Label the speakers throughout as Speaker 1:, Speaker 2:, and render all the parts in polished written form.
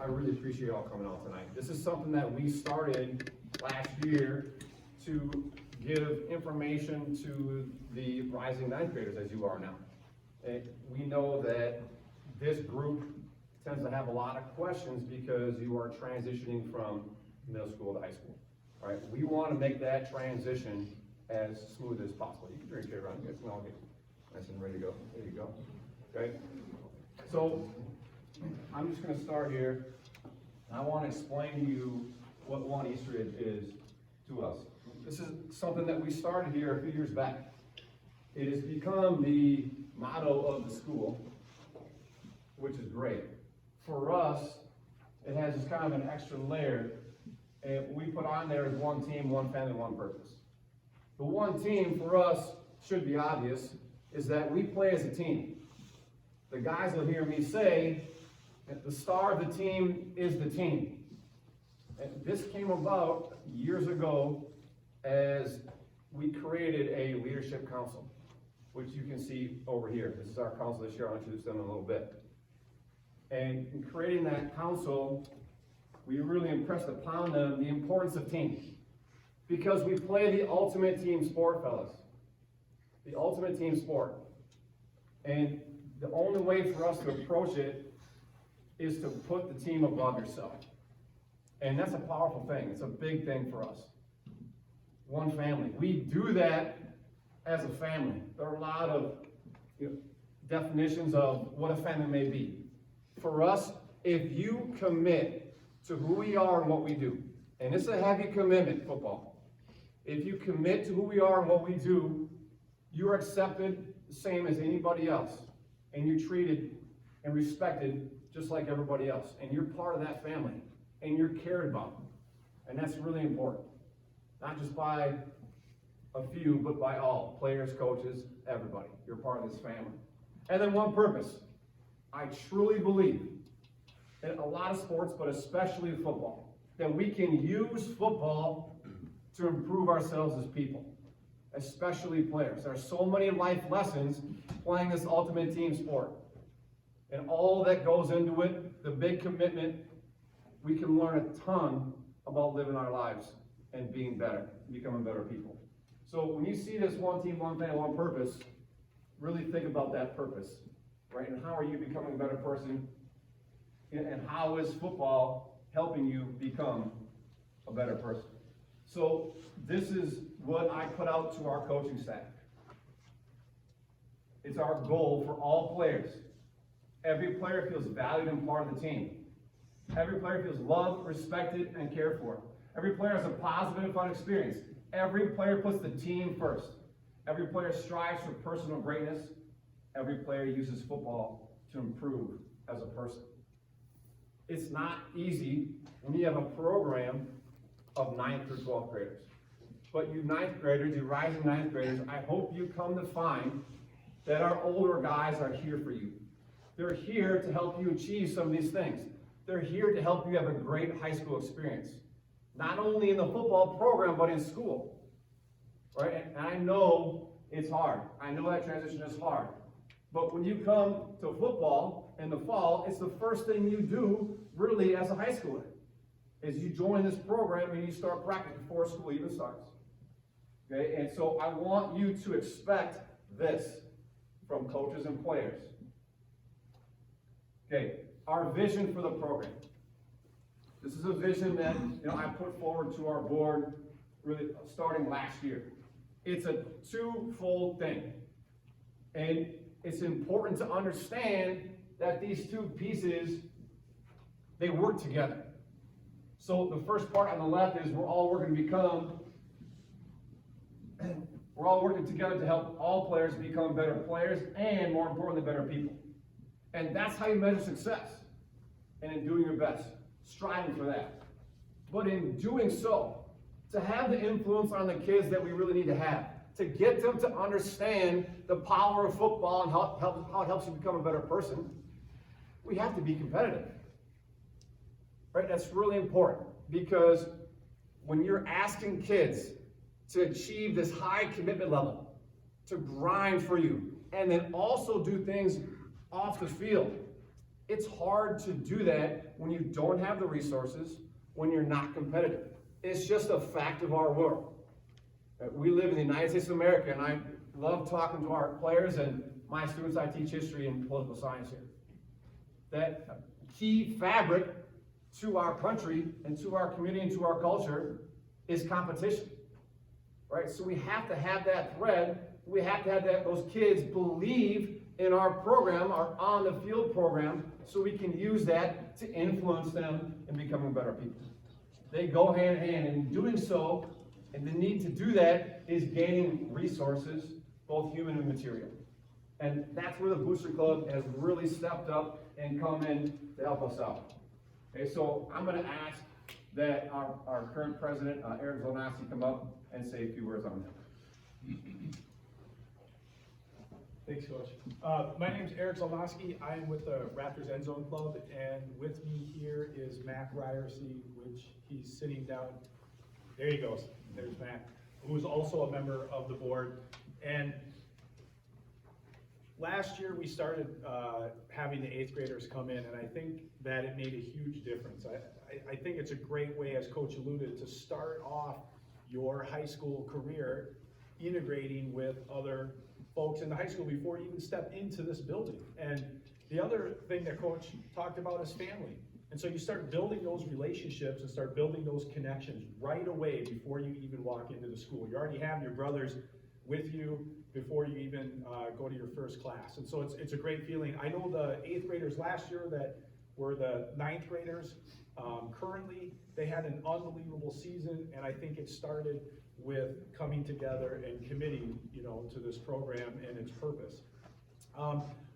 Speaker 1: really appreciate you all coming out tonight. This is something that we started last year to give information to the rising ninth graders as you are now. And we know that this group tends to have a lot of questions because you are transitioning from middle school to high school. All right, we want to make that transition as smooth as possible. You can drink it around, you guys can all get nice and ready to go. There you go. Okay, so I'm just going to start here. I want to explain to you what One Eastridge is to us. This is something that we started here a few years back. It has become the motto of the school, which is great. For us, it has just kind of an extra layer, and we put on there as one team, one family, one purpose. The one team for us should be obvious, is that we play as a team. The guys will hear me say that the star of the team is the team. And this came about years ago as we created a leadership council, which you can see over here. This is our council this year. I'll introduce them in a little bit. And in creating that council, we really impressed upon them the importance of teams. Because we play the ultimate team sport, fellas. The ultimate team sport. And the only way for us to approach it is to put the team above yourself. And that's a powerful thing. It's a big thing for us. One family. We do that as a family. There are a lot of definitions of what a family may be. For us, if you commit to who we are and what we do, and it's a heavy commitment, football. If you commit to who we are and what we do, you're accepted the same as anybody else. And you're treated and respected just like everybody else. And you're part of that family. And you're cared about. And that's really important. Not just by a few, but by all. Players, coaches, everybody. You're part of this family. And then one purpose. I truly believe in a lot of sports, but especially football, that we can use football to improve ourselves as people, especially players. There are so many life lessons playing this ultimate team sport. And all that goes into it, the big commitment, we can learn a ton about living our lives and being better, becoming better people. So when you see this one team, one family, one purpose, really think about that purpose, right? And how are you becoming a better person? And how is football helping you become a better person? So this is what I put out to our coaching staff. It's our goal for all players. Every player feels valued and part of the team. Every player feels loved, respected, and cared for. Every player has a positive and fun experience. Every player puts the team first. Every player strives for personal greatness. Every player uses football to improve as a person. It's not easy when you have a program of 9th through 12th graders. But you 9th graders, you rising 9th graders, I hope you come to find that our older guys are here for you. They're here to help you achieve some of these things. They're here to help you have a great high school experience. Not only in the football program, but in school. Right? And I know it's hard. I know that transition is hard. But when you come to football in the fall, it's the first thing you do really as a high schooler. Is you join this program and you start practice before school even starts. Okay? And so I want you to expect this from coaches and players. Okay, our vision for the program. This is a vision that I put forward to our board really starting last year. It's a twofold thing. And it's important to understand that these two pieces, they work together. So the first part on the left is we're all working together to help all players become better players and, more importantly, better people. And that's how you measure success. And in doing your best, striving for that. But in doing so, to have the influence on the kids that we really need to have, to get them to understand the power of football and how it helps you become a better person, we have to be competitive. Right? That's really important because when you're asking kids to achieve this high commitment level, to grind for you, and then also do things off the field, it's hard to do that when you don't have the resources, when you're not competitive. It's just a fact of our world. We live in the United States of America, and I love talking to our players and my students. I teach history and political science here. That key fabric to our country and to our community and to our culture is competition, right? So we have to have that thread. We have to have those kids believe in our program, our on-the-field program, so we can use that to influence them in becoming better people. They go hand in hand, and in doing so, and the need to do that is gaining resources, both human and material. And that's where the Booster Club has really stepped up and come in to help us out. Okay, so I'm going to ask that our current president, Eric Zolnowski, come up and say a few words on that.
Speaker 2: Thanks, Coach. My name is Eric Zolnowski. I'm with the Raptors End Zone Club, and with me here is Mac Ryerson, which he's sitting down. There he goes. There's Mac, who is also a member of the board. And last year we started having the 8th graders come in, and I think that it made a huge difference. I think it's a great way, as Coach alluded, to start off your high school career integrating with other folks in the high school before you even step into this building. And the other thing that Coach talked about is family. And so you start building those relationships and start building those connections right away before you even walk into the school. You already have your brothers with you before you even go to your first class. And so it's a great feeling. I know the 8th graders last year that were the 9th graders. Currently, they had an unbelievable season, and I think it started with coming together and committing, to this program and its purpose.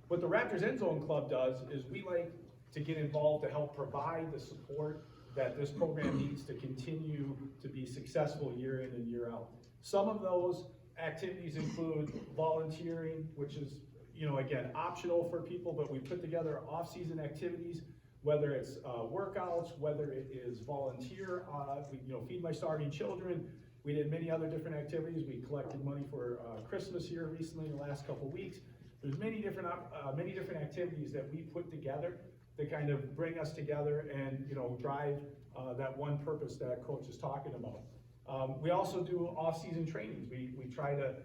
Speaker 2: What the Raptors End Zone Club does is we like to get involved to help provide the support that this program needs to continue to be successful year in and year out. Some of those activities include volunteering, which is, again, optional for people, but we put together off-season activities, whether it's workouts, whether it is volunteer, Feed My Starving Children. We did many other different activities. We collected money for Christmas here recently in the last couple of weeks. There's many different activities that we put together to kind of bring us together and drive that one purpose that Coach is talking about. We also do off-season trainings. We try to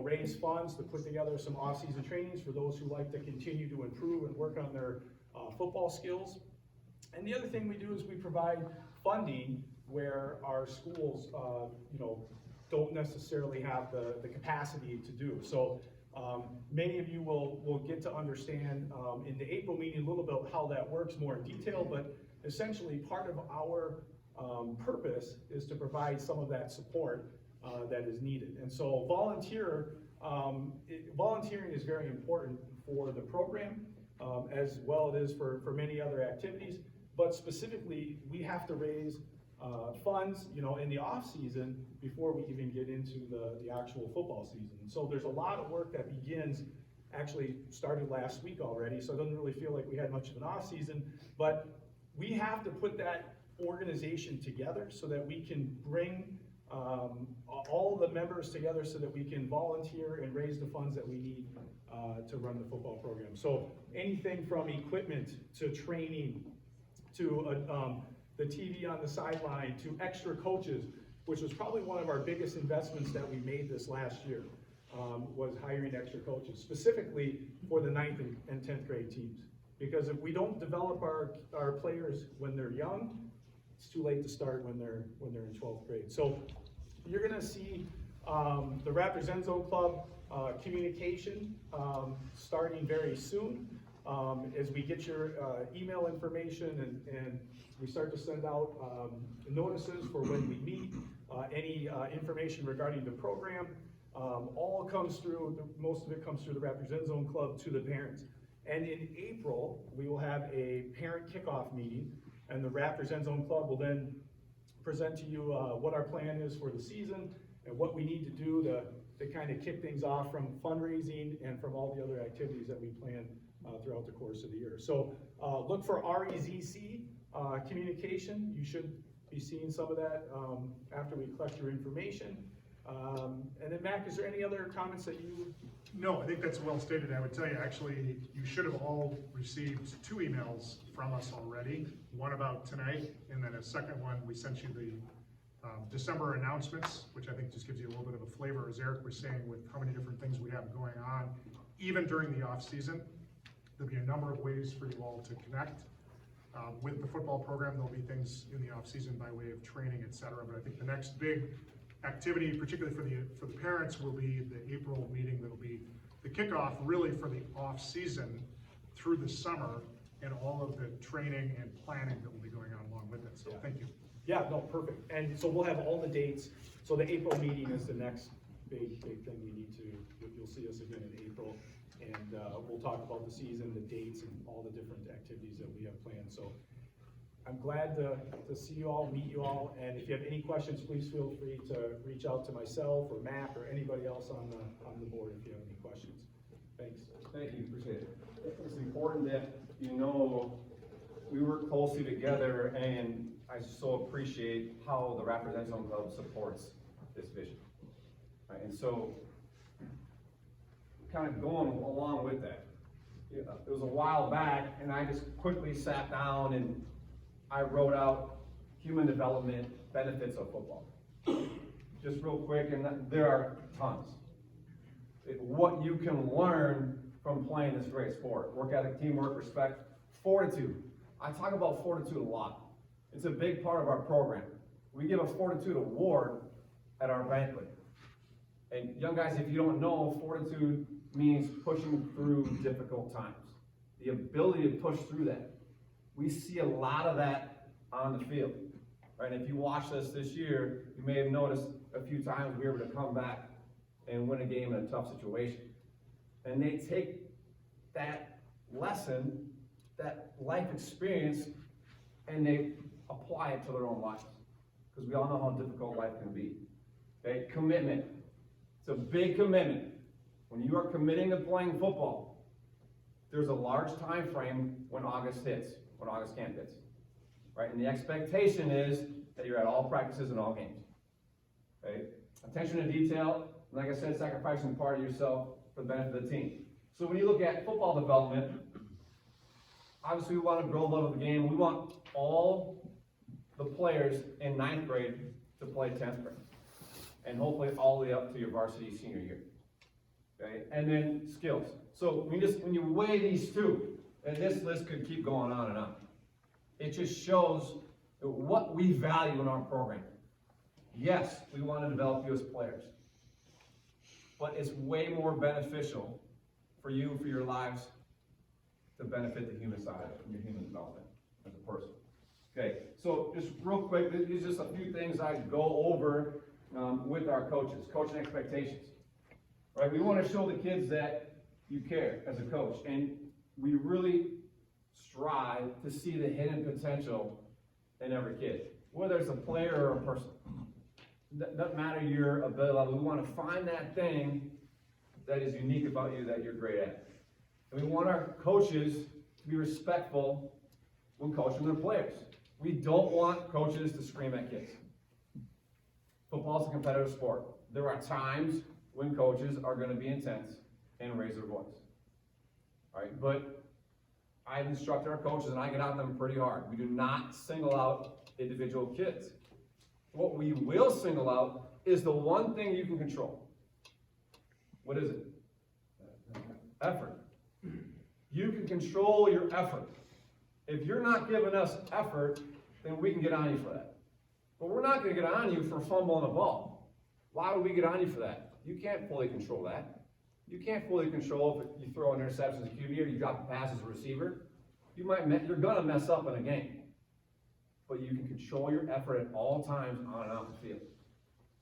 Speaker 2: raise funds to put together some off-season trainings for those who like to continue to improve and work on their football skills. And the other thing we do is we provide funding where our schools don't necessarily have the capacity to do. So many of you will get to understand in the April meeting a little bit how that works more in detail, but essentially part of our purpose is to provide some of that support that is needed. And so volunteering is very important for the program, as well it is for many other activities, but specifically we have to raise funds, in the off season before we even get into the actual football season. So there's a lot of work that begins, actually started last week already, so it doesn't really feel like we had much of an off season, but we have to put that organization together so that we can bring all the members together so that we can volunteer and raise the funds that we need to run the football program. So anything from equipment to training to the TV on the sideline to extra coaches, which was probably one of our biggest investments that we made this last year, was hiring extra coaches, specifically for the 9th and 10th grade teams. Because if we don't develop our players when they're young, it's too late to start when they're in 12th grade. So you're gonna see the Raptors End Zone Club communication starting very soon as we get your email information and we start to send out notices for when we meet, any information regarding the program. All comes through, most of it comes through the Raptors End Zone Club to the parents. And in April, we will have a parent kickoff meeting, and the Raptors End Zone Club will then present to you what our plan is for the season and what we need to do to kind of kick things off from fundraising and from all the other activities that we plan throughout the course of the year. So look for REZC communication. You should be seeing some of that after we collect your information. And then Mac, is there any other comments that you?
Speaker 3: No, I think that's well stated. I would tell you, actually, you should have all received 2 emails from us already. One about tonight, and then a second one, we sent you the December announcements, which I think just gives you a little bit of a flavor, as Eric was saying, with how many different things we have going on, even during the off season. There'll be a number of ways for you all to connect. With the football program, there'll be things in the off season by way of training, et cetera. But I think the next big activity, particularly for the parents, will be the April meeting. That'll be the kickoff really for the off season through the summer, and all of the training and planning that will be going on along with it. So thank you.
Speaker 2: Yeah, no, perfect. And so we'll have all the dates. So the April meeting is the next big thing we need to, you'll see us again in April. And we'll talk about the season, the dates, and all the different activities that we have planned. So I'm glad to see you all, meet you all. And if you have any questions, please feel free to reach out to myself or Mac or anybody else on the board if you have any questions. Thanks.
Speaker 1: Thank you, appreciate it. It's important that you know we work closely together, and I so appreciate how the Raptors End Zone Club supports this vision. Right, and so, kind of going along with that, it was a while back, and I just quickly sat down and I wrote out human development benefits of football. Just real quick, and there are tons. What you can learn from playing this great sport: work ethic, teamwork, respect, fortitude. I talk about fortitude a lot. It's a big part of our program. We give a fortitude award at our banquet. And young guys, if you don't know, fortitude means pushing through difficult times. The ability to push through that. We see a lot of that on the field. Right? And if you watched us this year, you may have noticed a few times we were able to come back and win a game in a tough situation. And they take that lesson, that life experience, and they apply it to their own lives. Because we all know how difficult life can be. Okay, commitment. It's a big commitment. When you are committing to playing football, there's a large time frame when August hits, when August camp hits. Right? And the expectation is that you're at all practices and all games. Okay? Attention to detail, like I said, sacrificing part of yourself for the benefit of the team. So when you look at football development, obviously we want to grow the love of the game. We want all the players in 9th grade to play 10th grade. And hopefully all the way up to your varsity senior year. Okay? And then skills. So when you weigh these two, and this list could keep going on and on, it just shows what we value in our program. Yes, we want to develop you as players, but it's way more beneficial for you, for your lives, to benefit the human side of it, your human development as a person. Okay, so just real quick, these are just a few things I go over with our coaches. Coaching expectations. Right, we want to show the kids that you care as a coach, and we really strive to see the hidden potential in every kid, whether it's a player or a person. Doesn't matter your ability level. We want to find that thing that is unique about you that you're great at. And we want our coaches to be respectful when coaching their players. We don't want coaches to scream at kids. Football is a competitive sport. There are times when coaches are going to be intense and raise their voice. All right, but I've instructed our coaches, and I get on them pretty hard. We do not single out individual kids. What we will single out is the one thing you can control. What is it? Effort. You can control your effort. If you're not giving us effort, then we can get on you for that. But we're not going to get on you for fumbling a ball. Why would we get on you for that? You can't fully control that. You can't fully control if you throw an interception as a QB or you drop a pass as a receiver. You're going to mess up in a game. But you can control your effort at all times on and off the field.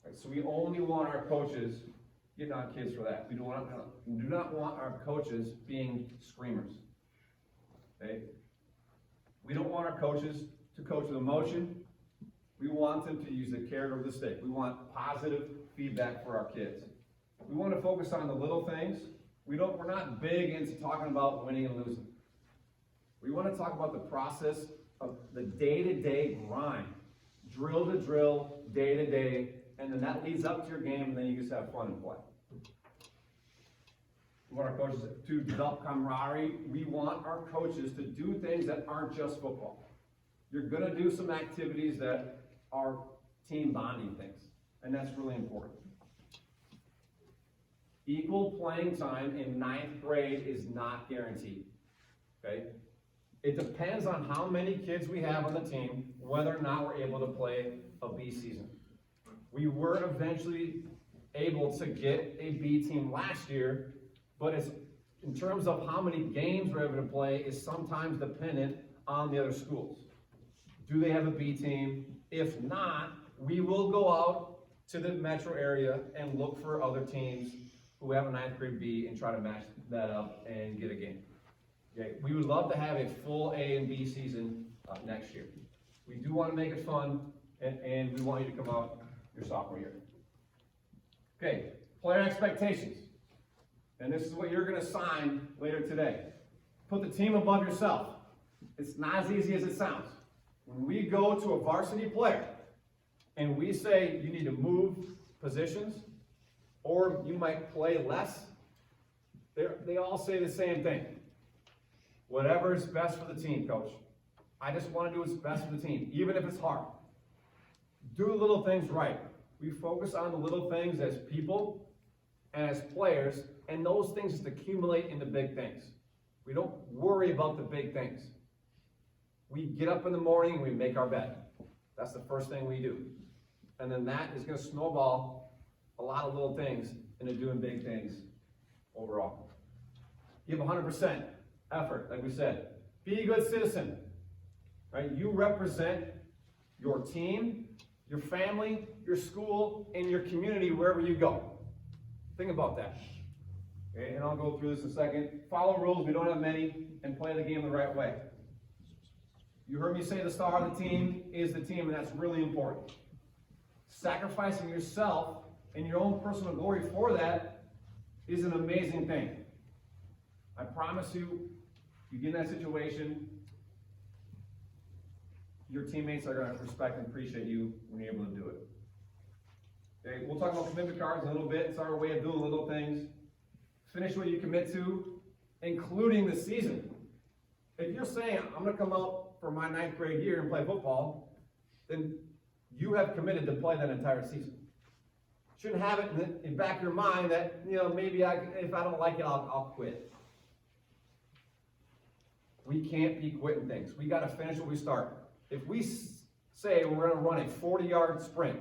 Speaker 1: Right, so we only want our coaches getting on kids for that. We do not want our coaches being screamers. Okay? We don't want our coaches to coach with emotion. We want them to use the carrot over the stick. We want positive feedback for our kids. We want to focus on the little things. We're not big into talking about winning and losing. We want to talk about the process of the day-to-day grind, drill to drill, day-to-day and then that leads up to your game, and then you just have fun and play. We want our coaches to develop camaraderie. We want our coaches to do things that aren't just football. You're gonna do some activities that are team bonding things, and that's really important. Equal playing time in 9th grade is not guaranteed, okay? It depends on how many kids we have on the team, whether or not we're able to play a B season. We were eventually able to get a B team last year, but it's, in terms of how many games we're able to play, is sometimes dependent on the other schools. Do they have a B team? If not, we will go out to the metro area and look for other teams who have a 9th grade B and try to match that up and get a game. Okay, we would love to have a full A and B season next year. We do want to make it fun, and we want you to come out your sophomore year. Okay, player expectations. And this is what you're going to sign later today. Put the team above yourself. It's not as easy as it sounds. When we go to a varsity player and we say you need to move positions, or you might play less, they all say the same thing. Whatever is best for the team, coach. I just want to do what's best for the team, even if it's hard. Do little things right. We focus on the little things as people and as players, and those things just accumulate into big things. We don't worry about the big things. We get up in the morning and we make our bed. That's the first thing we do. And then that is going to snowball a lot of little things into doing big things overall. Give 100% effort, like we said. Be a good citizen. Right? You represent your team, your family, your school, and your community wherever you go. Think about that. Okay, and I'll go through this in a second. Follow rules, we don't have many, and play the game the right way. You heard me say the star of the team is the team, and that's really important. Sacrificing yourself and your own personal glory for that is an amazing thing. I promise you, you get in that situation, your teammates are going to respect and appreciate you when you're able to do it. Okay, we'll talk about commitment cards in a little bit. It's our way of doing little things. Finish what you commit to, including the season. If you're saying, I'm going to come out for my 9th grade year and play football, then you have committed to play that entire season. Shouldn't have it in the back of your mind that, maybe if I don't like it, I'll quit. We can't be quitting things. We got to finish what we start. If we say we're going to run a 40-yard sprint,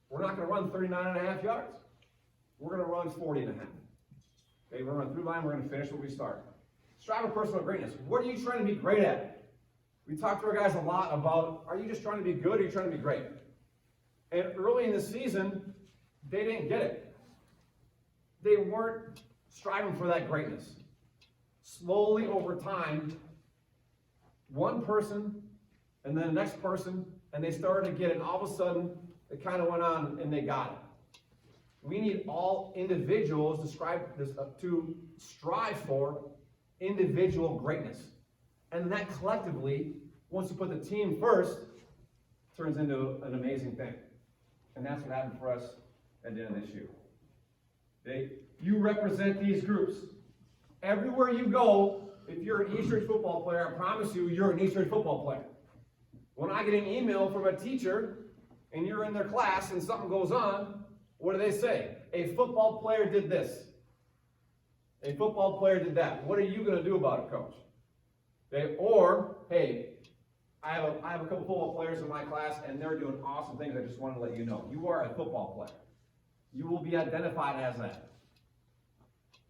Speaker 1: we're not going to run 39.5 yards. We're going to run 40 and a half. Okay, we're going to run through line, we're going to finish what we start. Strive for personal greatness. What are you trying to be great at? We talk to our guys a lot about, are you just trying to be good or are you trying to be great? And early in the season, they didn't get it. They weren't striving for that greatness. Slowly over time, one person and then the next person, and they started to get it, and all of a sudden, it kind of went on and they got it. We need all individuals to strive for individual greatness. And that collectively, once you put the team first, turns into an amazing thing. And that's what happened for us at the end of this year. Okay? You represent these groups. Everywhere you go, if you're an Eastridge football player, I promise you, you're an Eastridge football player. When I get an email from a teacher, and you're in their class and something goes on, what do they say? A football player did this. A football player did that. What are you going to do about it, coach? Okay? Or, hey, I have a couple football players in my class, and they're doing awesome things. I just want to let you know. You are a football player. You will be identified as that.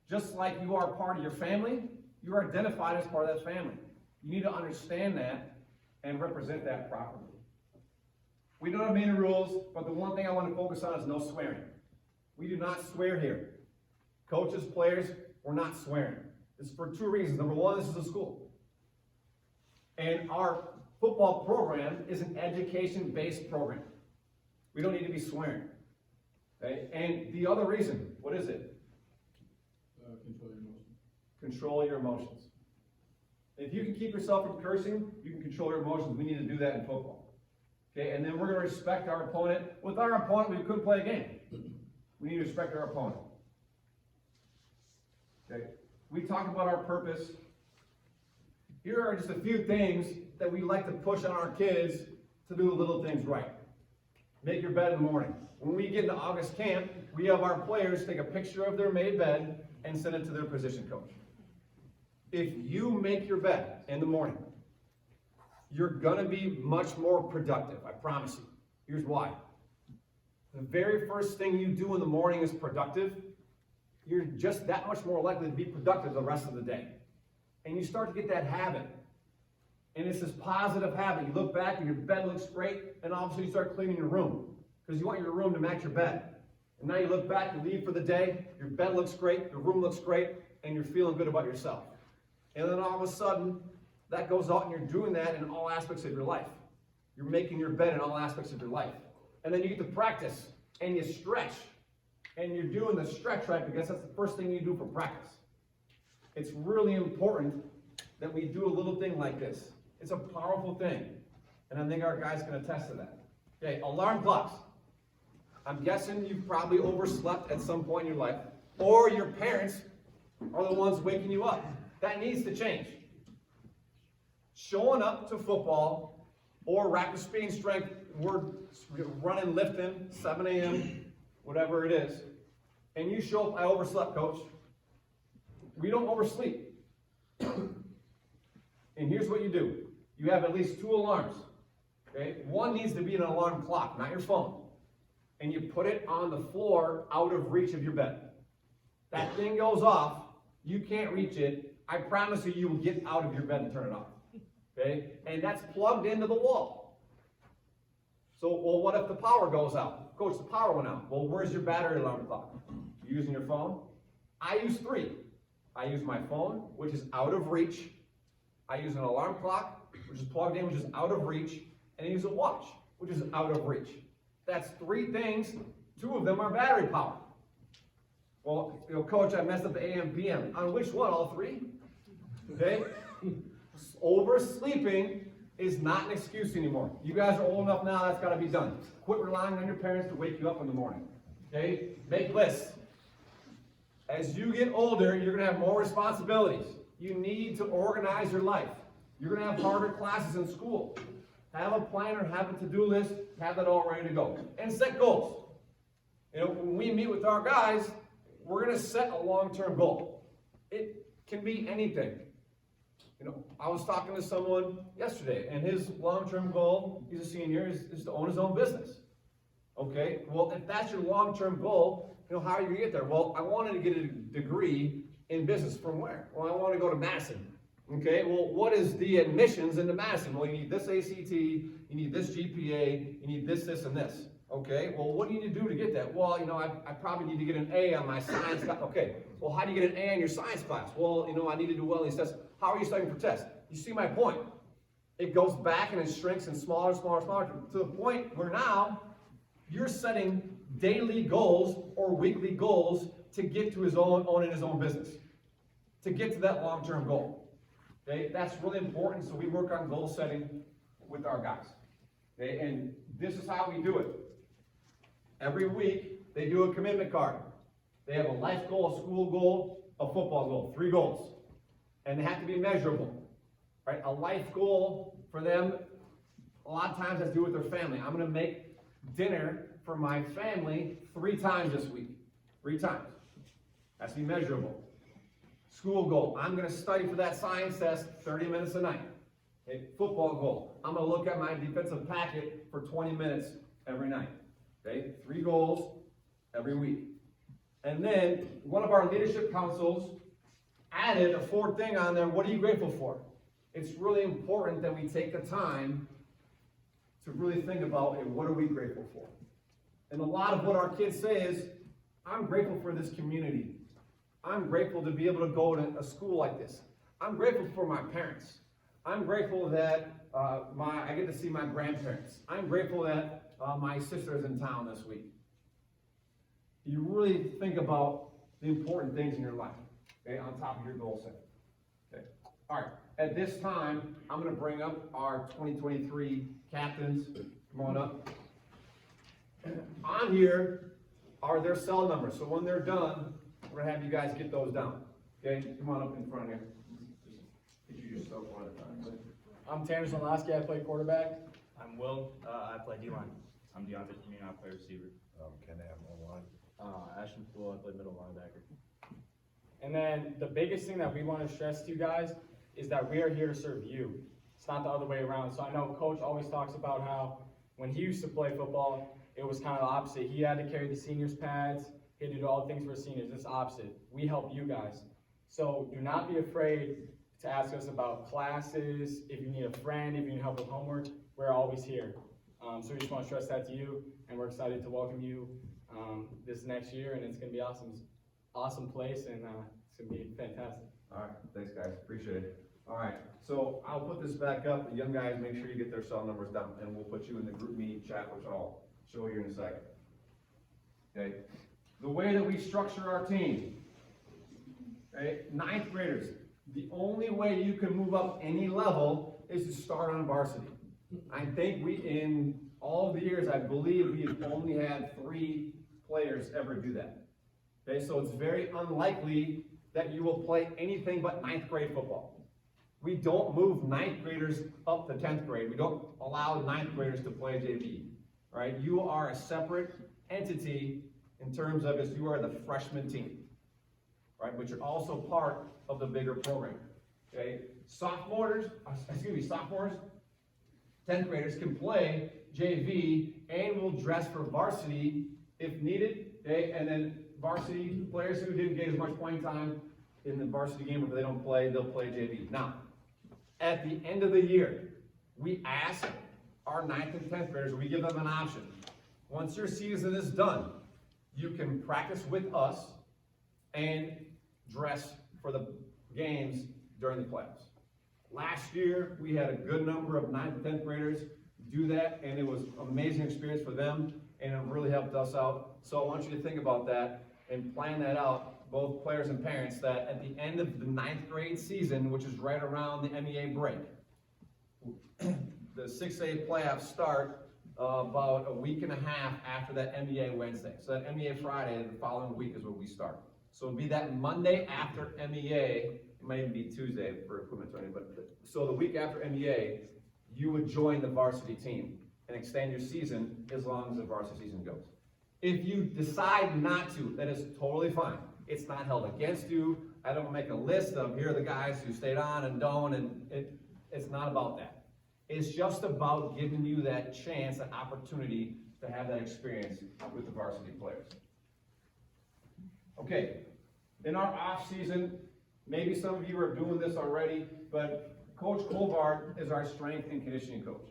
Speaker 1: Just like you are part of your family, you are identified as part of that family. You need to understand that and represent that properly. We don't have many rules, but the one thing I want to focus on is no swearing. We do not swear here. Coaches, players, we're not swearing. It's for two reasons. Number one, this is a school. And our football program is an education-based program. We don't need to be swearing. Okay? And the other reason, what is it?
Speaker 4: Control your emotions.
Speaker 1: Control your emotions. If you can keep yourself from cursing, you can control your emotions. We need to do that in football. Okay, and then we're gonna respect our opponent. With our opponent, we couldn't play a game. We need to respect our opponent. Okay, we talk about our purpose. Here are just a few things that we like to push on our kids to do the little things right. Make your bed in the morning. When we get into August camp, we have our players take a picture of their made bed and send it to their position coach. If you make your bed in the morning, you're gonna be much more productive, I promise you. Here's why. The very first thing you do in the morning is productive. You're just that much more likely to be productive the rest of the day. And you start to get that habit. And it's this positive habit. You look back and your bed looks great, and all of a sudden you start cleaning your room because you want your room to match your bed. And now you look back, you leave for the day, your bed looks great, your room looks great, and you're feeling good about yourself. And then all of a sudden, that goes out and you're doing that in all aspects of your life. You're making your bed in all aspects of your life. And then you get to practice, and you stretch. And you're doing the stretch right because that's the first thing you do for practice. It's really important that we do a little thing like this. It's a powerful thing. And I think our guys can attest to that. Okay, alarm clocks. I'm guessing you've probably overslept at some point in your life, or your parents are the ones waking you up. That needs to change. Showing up to football or rapid speed and strength, we're running, lifting, 7 a.m., whatever it is, and you show up, I overslept, coach. We don't oversleep. And here's what you do. You have at least 2 alarms. Okay? One needs to be an alarm clock, not your phone. And you put it on the floor out of reach of your bed. That thing goes off, you can't reach it. I promise you, you will get out of your bed and turn it off. Okay? And that's plugged into the wall. So, well, what if the power goes out? Coach, the power went out. Well, where's your battery alarm clock? You using your phone? I use 3. I use my phone, which is out of reach. I use an alarm clock, which is plugged in, which is out of reach. And I use a watch, which is out of reach. That's 3 things. 2 of them are battery power. Well, you know, coach, I messed up the AM, PM. On which one? All 3? Okay? Oversleeping is not an excuse anymore. You guys are old enough now, that's got to be done. Quit relying on your parents to wake you up in the morning. Okay? Make lists. As you get older, you're going to have more responsibilities. You need to organize your life. You're going to have harder classes in school. Have a planner, have a to-do list, have that all ready to go. And set goals. You know, when we meet with our guys, we're going to set a long-term goal. It can be anything. You know, I was talking to someone yesterday, and his long-term goal, he's a senior, is to own his own business. Okay, well, if that's your long-term goal, you know, how are you going to get there? Well, I wanted to get a degree in business. From where? Well, I want to go to Madison. Okay, well, what is the admissions into Madison? Well, you need this ACT, you need this GPA, you need this, and this. Okay, well, what do you need to do to get that? Well, you know, I probably need to get an A on my science class. Okay, well, how do you get an A in your science class? Well, you know, I need to do well in these tests. How are you studying for tests? You see my point. It goes back and it shrinks and smaller, to the point where now you're setting daily goals or weekly goals to get to owning his own business, to get to that long-term goal. Okay, that's really important. So we work on goal setting with our guys. Okay, and this is how we do it. Every week they do a commitment card. They have a life goal, a school goal, a football goal, 3 goals, and they have to be measurable. Right? A life goal for them, a lot of times has to do with their family. I'm going to make dinner for my family 3 times this week. 3 times. Has to be measurable. School goal, I'm going to study for that science test 30 minutes a night. Okay. Football goal, I'm going to look at my defensive packet for 20 minutes every night. Okay, 3 goals every week. And then one of our leadership councils added a 4th thing on there. What are you grateful for? It's really important that we take the time to really think about, hey, what are we grateful for? And a lot of what our kids say is, I'm grateful for this community. I'm grateful to be able to go to a school like this. I'm grateful for my parents. I'm grateful that I get to see my grandparents. I'm grateful that my sister is in town this week. You really think about the important things in your life, okay, on top of your goal setting. Okay. All right. at this time, I'm gonna bring up our 2023 captains. Come on up. On here are their cell numbers, so when they're done, we're gonna have you guys get those down. Okay, come on up in front here. Just get you yourself one at a time.
Speaker 5: I'm Tanner Zlonowski, I play quarterback.
Speaker 6: I'm Will, I play D-line. I'm Deontay Firmino, I play receiver.
Speaker 7: Can I have more line?
Speaker 6: Ashton Poole, I play middle linebacker.
Speaker 5: And then the biggest thing that we want to stress to you guys is that we are here to serve you. It's not the other way around. So I know Coach always talks about how when he used to play football, it was kind of the opposite. He had to carry the seniors' pads, he had to do all the things for seniors. It's opposite. We help you guys. So do not be afraid to ask us about classes, if you need a friend, if you need help with homework, we're always here. So we just want to stress that to you, and we're excited to welcome you this next year, and it's going to be awesome. Awesome place, and it's going to be fantastic.
Speaker 1: All right, thanks guys, appreciate it. All right, so I'll put this back up. The young guys, make sure you get their cell numbers down, and we'll put you in the group meet chat, which I'll show you in a second. Okay, the way that we structure our team, okay, 9th graders, the only way you can move up any level is to start on varsity. I think in all the years, I believe we have only had 3 players ever do that. Okay, so it's very unlikely that you will play anything but 9th grade football. We don't move 9th graders up to 10th grade. We don't allow 9th graders to play JV, right? You are a separate entity in terms of you are the freshman team, right? But you're also part of the bigger program, okay? Sophomores, 10th graders can play JV and will dress for varsity if needed, okay? And then varsity players who didn't get as much playing time in the varsity game, if they don't play, they'll play JV. Now, at the end of the year, we ask our 9th and 10th graders, we give them an option. Once your season is done, you can practice with us and dress for the games during the playoffs. Last year, we had a good number of 9th and 10th graders do that, and it was an amazing experience for them, and it really helped us out. So I want you to think about that and plan that out, both players and parents, that at the end of the 9th grade season, which is right around the MEA break, the 6A playoffs start about a week and a half after that MEA Wednesday. So that MEA Friday, the following week is when we start. So it'll be that Monday after MEA, it might even be Tuesday for equipment training, but so the week after MEA, you would join the varsity team and extend your season as long as the varsity season goes. If you decide not to, that is totally fine. It's not held against you. I don't make a list of here are the guys who stayed on and don't, and it's not about that. It's just about giving you that chance, that opportunity to have that experience with the varsity players. Okay, in our off season, maybe some of you are doing this already, but Coach Colvard is our strength and conditioning coach.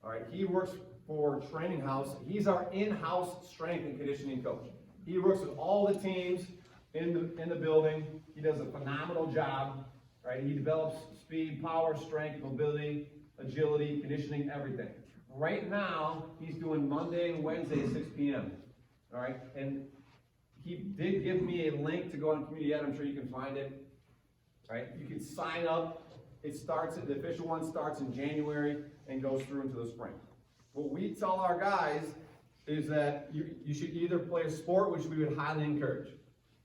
Speaker 1: All right, he works for Training House. He's our in-house strength and conditioning coach. He works with all the teams in the building. He does a phenomenal job. Right, he develops speed, power, strength, mobility, agility, conditioning, everything. Right now, he's doing Monday and Wednesday at 6 p.m. All right, and he did give me a link to go on Community Ed. I'm sure you can find it. All right, you can sign up. The official one starts in January and goes through into the spring. What we tell our guys is that you should either play a sport, which we would highly encourage.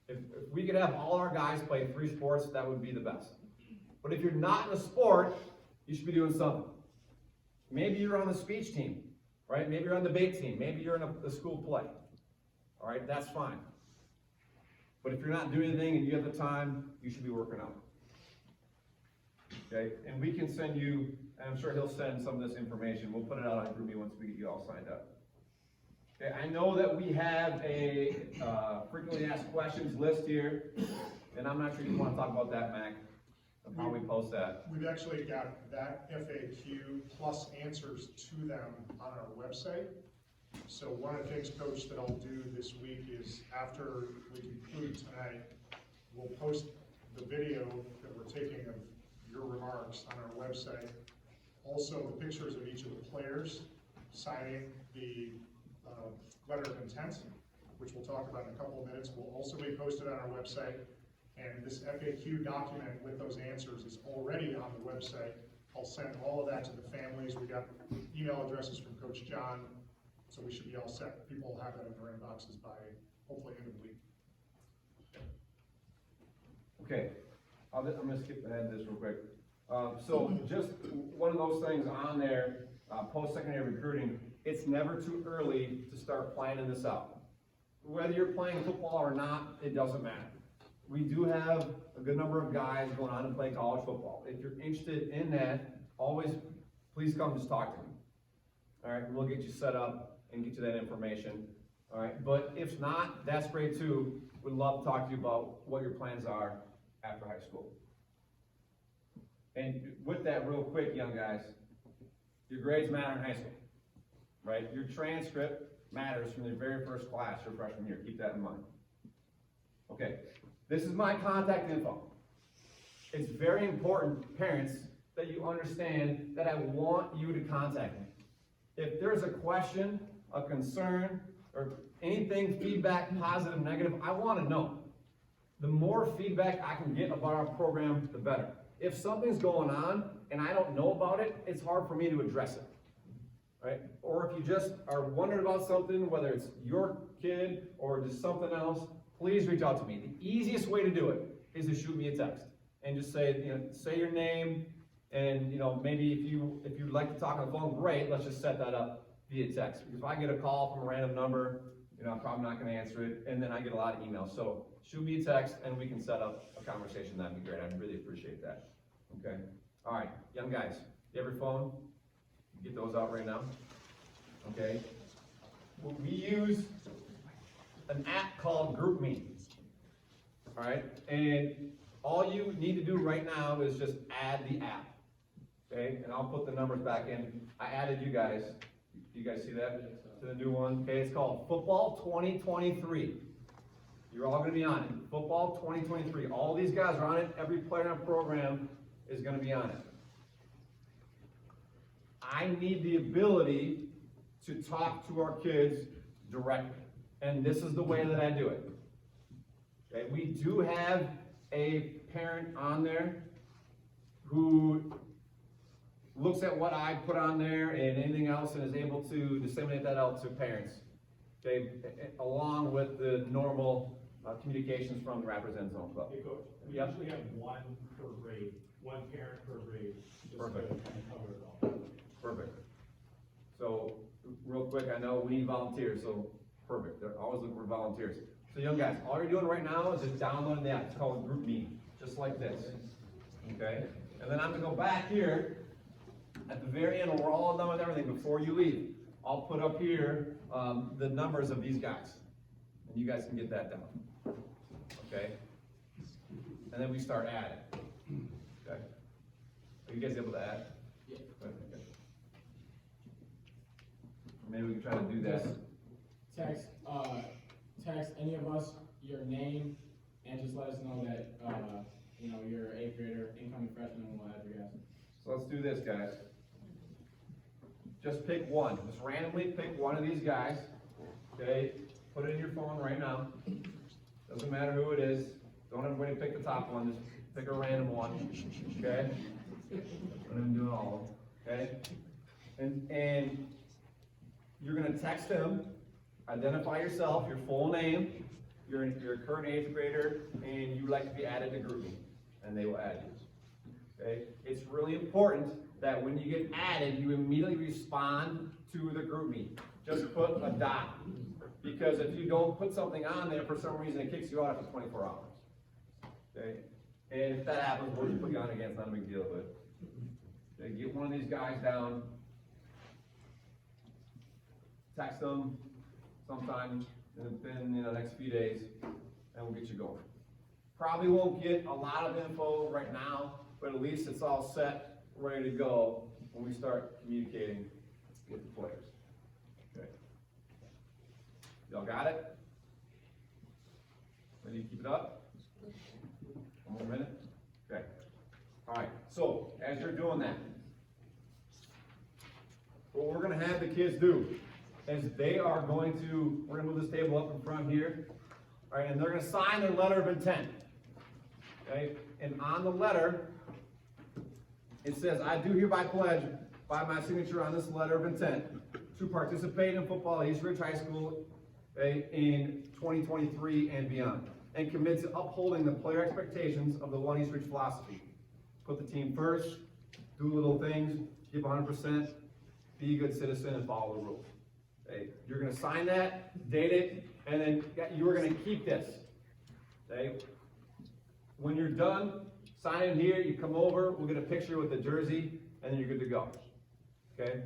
Speaker 1: If we could have all our guys play 3 sports, that would be the best. But if you're not in a sport, you should be doing something. Maybe you're on the speech team, right? Maybe you're on the debate team. Maybe you're in a school play. All right, that's fine. But if you're not doing anything and you have the time, you should be working out. Okay, and we can send you, and I'm sure he'll send some of this information. We'll put it out on GroupMe once we get you all signed up. Okay, I know that we have a frequently asked questions list here, and I'm not sure you want to talk about that, Mac, of how we post that.
Speaker 3: We've actually got that FAQ plus answers to them on our website. So one of the things, Coach, that I'll do this week is after we conclude tonight, we'll post the video that we're taking of your remarks on our website. Also, the pictures of each of the players signing the letter of intent, which we'll talk about in a couple of minutes, will also be posted on our website. And this FAQ document with those answers is already on the website. I'll send all of that to the families. We got email addresses from Coach John, so we should be all set. People will have that in their inboxes by hopefully end of the week.
Speaker 1: Okay, I'm gonna skip ahead this real quick. So just one of those things on there, post-secondary recruiting, it's never too early to start planning this out. Whether you're playing football or not, it doesn't matter. We do have a good number of guys going on to play college football. If you're interested in that, always, please come just talk to me. All right, we'll get you set up and get you that information. All right, but if not, that's great too. We'd love to talk to you about what your plans are after high school. And with that, real quick, young guys, your grades matter in high school, right? Your transcript matters from your very first class, your freshman year. Keep that in mind. Okay, this is my contact info. It's very important, parents, that you understand that I want you to contact me. If there's a question, a concern, or anything, feedback, positive, negative, I want to know. The more feedback I can get about our program, the better. If something's going on and I don't know about it, it's hard for me to address it, right? Or if you just are wondering about something, whether it's your kid or just something else, please reach out to me. The easiest way to do it is to shoot me a text and just say, say your name, and maybe if you'd like to talk on the phone, great. Let's just set that up via text. Because if I get a call from a random number, I'm probably not going to answer it, and then I get a lot of emails. So shoot me a text, and we can set up a conversation. That'd be great. I'd really appreciate that. Okay. All right, young guys, you have your phone? Get those out right now. Okay. Well, we use an app called GroupMe. All right, and all you need to do right now is just add the app. Okay, and I'll put the numbers back in. I added you guys. You guys see that? To the new one. Okay, it's called Football 2023. You're all going to be on it. Football 2023. All these guys are on it. Every player in our program is going to be on it. I need the ability to talk to our kids directly. And this is the way that I do it. Okay, we do have a parent on there who looks at what I put on there and anything else and is able to disseminate that out to parents, okay, along with the normal communications from the Raptors End Zone Club.
Speaker 7: Hey, Coach, we
Speaker 1: Yep.
Speaker 7: usually have one per grade, one parent per grade, just to
Speaker 1: Perfect.
Speaker 7: kind of cover it all.
Speaker 1: Perfect. So, real quick, I know we need volunteers, so perfect. They're always looking for volunteers. So, young guys, all you're doing right now is just downloading the app. It's called GroupMe, just like this. Okay? And then I'm going to go back here at the very end, when we're all done with everything, before you leave, I'll put up here the numbers of these guys. And you guys can get that down. Okay? And then we start adding. Okay? Are you guys able to add?
Speaker 5: Yeah.
Speaker 1: Okay. Maybe we can try to do that.
Speaker 5: Text any of us your name and just let us know that, you're an 8th grader, incoming freshman, and we'll add you guys.
Speaker 1: So let's do this, guys. Just pick one. Just randomly pick one of these guys. Okay? Put it in your phone right now. Doesn't matter who it is. Don't everybody pick the top one. Just pick a random one. Okay? Don't even do it all. Okay? And you're gonna text them. Identify yourself, your full name. You're a current 8th grader, and you'd like to be added to GroupMe, and they will add you. Okay? It's really important that when you get added, you immediately respond to the GroupMe. Just put a dot. Because if you don't put something on there, for some reason, it kicks you out after 24 hours. Okay? And if that happens, we'll just put you on again. It's not a big deal, but okay, get one of these guys down. Text them sometime in the next few days, and we'll get you going. Probably won't get a lot of info right now, but at least it's all set, ready to go when we start communicating with the players. Okay. Y'all got it? Ready to keep it up? One more minute? Okay. All right, so as you're doing that, what we're gonna have the kids do is we're gonna move this table up in front here, all right, and they're gonna sign their letter of intent. okay? And on the letter, it says, I do hereby pledge by my signature on this letter of intent to participate in football at East Ridge High School, okay, in 2023 and beyond, and commit to upholding the player expectations of the One East Ridge philosophy. Put the team first, do little things, give 100%, be a good citizen, and follow the rules. Okay, you're gonna sign that, date it, and then you are gonna keep this. Okay? When you're done, sign in here, you come over, we'll get a picture with the jersey, and then you're good to go. Okay?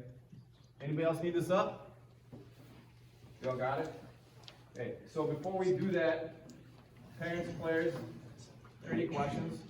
Speaker 1: Anybody else need this up? You all got it? Okay, so before we do that, parents, players, any questions?